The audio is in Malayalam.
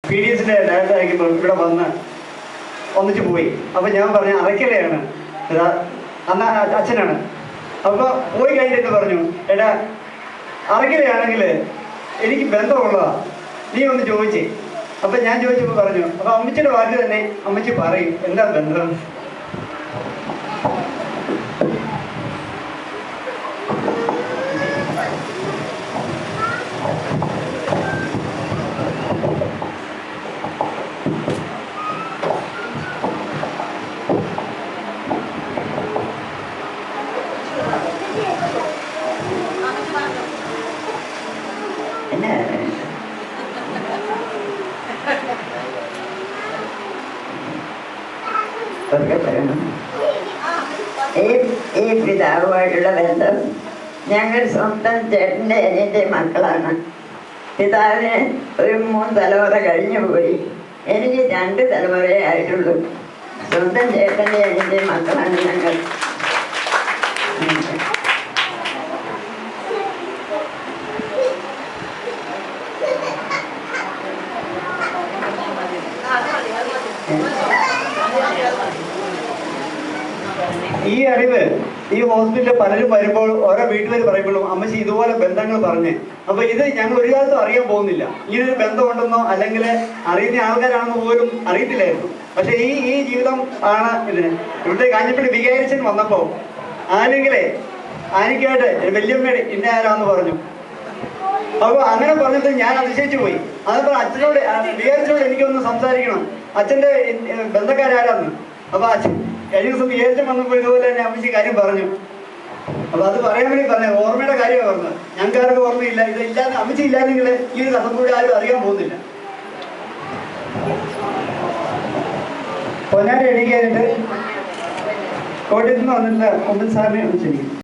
PDS-ന്റെ ഡയറക്ടർ ആയിരിക്കുമ്പോൾ ഇവിടെ ഒന്നിച്ച് പോയി. അപ്പം ഞാൻ പറഞ്ഞു അറയ്ക്കലയാണ്, അന്ന് അച്ഛനാണ്. അപ്പോൾ പോയി കഴിഞ്ഞിട്ട് പറഞ്ഞു, എടാ അറയ്ക്കലയാണെങ്കിൽ എനിക്ക് ബന്ധമുള്ളതാ, നീ ഒന്ന് ചോദിച്ചേ. അപ്പം ഞാൻ ചോദിച്ചപ്പോൾ പറഞ്ഞു, അപ്പോൾ അമ്മച്ചിയുടെ വാക്ക് തന്നെ അമ്മച്ചി പറയും എന്താ ബന്ധം. ഈ പിതാവുമായിട്ടുള്ള ബന്ധം ഞങ്ങൾ സ്വന്തം ചേട്ടൻ്റെ അനിയൻ്റെ മക്കളാണ്. പിതാവിന് ഒരു 3 തലമുറ കഴിഞ്ഞു പോയി. എനിക്ക് 2 തലമുറയേ ആയിട്ടുള്ളൂ. സ്വന്തം ചേട്ടൻ്റെ അനിയൻ്റെ മക്കളാണ് ഞങ്ങൾ. ഈ അറിവ് ഈ ഹോസ്പിറ്റലിൽ പലരും വരുമ്പോൾ ഓരോ വീട്ടുകാർ പറയുമ്പോഴും അമ്മച്ചി ഇതുപോലെ ബന്ധങ്ങൾ പറഞ്ഞ്, അപ്പൊ ഇത് ഞങ്ങൾ ഒരു കാലത്തും അറിയാൻ പോകുന്നില്ല. ഇങ്ങനൊരു ബന്ധമുണ്ടെന്നോ അല്ലെങ്കിൽ അറിയുന്ന ആൾക്കാരാണെന്നോ പോലും അറിയത്തില്ലായിരുന്നു. പക്ഷെ ഈ ജീവിതം ആണ് ഇതിന്. ഇവിടുത്തെ കാഞ്ഞിപ്പള്ളി വികാരിച്ചൻ വന്നപ്പോൾ ആനിക്കായിട്ട് വല്യമ്മയുടെ ഇന്ന ആരാന്ന് പറഞ്ഞു. അപ്പോൾ അങ്ങനെ പറഞ്ഞിട്ട് ഞാൻ അതിശയിച്ചു പോയി. അതപ്പോൾ അച്ഛനോട് വികാരിച്ചോട് എനിക്കൊന്ന് സംസാരിക്കണം, അച്ഛൻ്റെ ബന്ധക്കാരാരാന്ന്. അപ്പൊ അച്ഛൻ കഴിഞ്ഞ ദിവസം വിചാരിച്ചു വന്നപ്പോൾ ഇതുപോലെ തന്നെ അമ്മച്ചി കാര്യം പറഞ്ഞു. അപ്പൊ അത് പറയാൻ വേണ്ടി പറഞ്ഞു, ഓർമ്മയുടെ കാര്യമാണ് പറഞ്ഞത്. ഞങ്ങൾക്ക് ആർക്കും ഓർമ്മയില്ല. ഇതില്ലാതെ അമ്മച്ചി ഇല്ലാതെങ്കിൽ ഈ ഒരു കഥ കൂടി ആരും അറിയാൻ പോകുന്നില്ല. പൊന്നാടി എണീക്കാനായിട്ട് കോട്ടയത്ത് നിന്ന് വന്നിട്ടുള്ള ഒമ്പൻ സാറിനെ വിളിച്ചിരിക്കും.